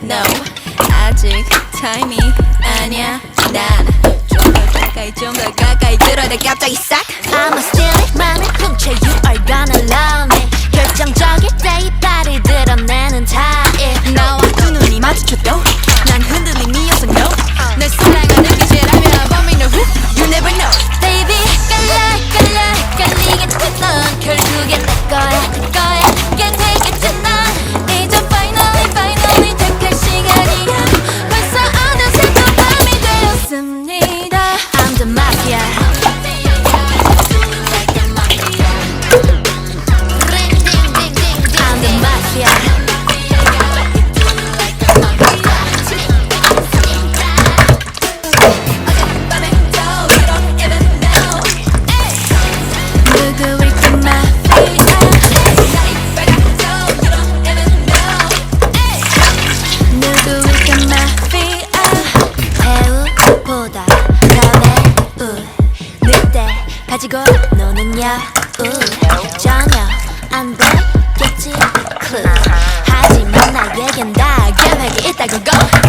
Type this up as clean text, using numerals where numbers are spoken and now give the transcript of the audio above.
No, 아직 타임이 아니야. 난 좀 더 가까이 들어도 갑자기 싹 I'ma steal it, 맘을 훔쳐 You are gonna love me 결정적일 때 이빨을 드러내는 타입 나와 두 눈이 마주쳐도 난 흔들림이어서 no 내 사랑하는 기제라면 But me no who, you never know Baby 깔리게 됐던 결국엔 내 거야 Can't take it tonight 이제 finally 택할 시간이야 벌써 어느새 또 밤이 되었습니다 I'm the mafia I'm the mafia 누구일까 마피아 누구일까 마피아 배우보다 더 배우 늑대 가지고 노는 여우 전혀 안 되겠지 clue 하지만 나에겐 다 계획이 있다고 go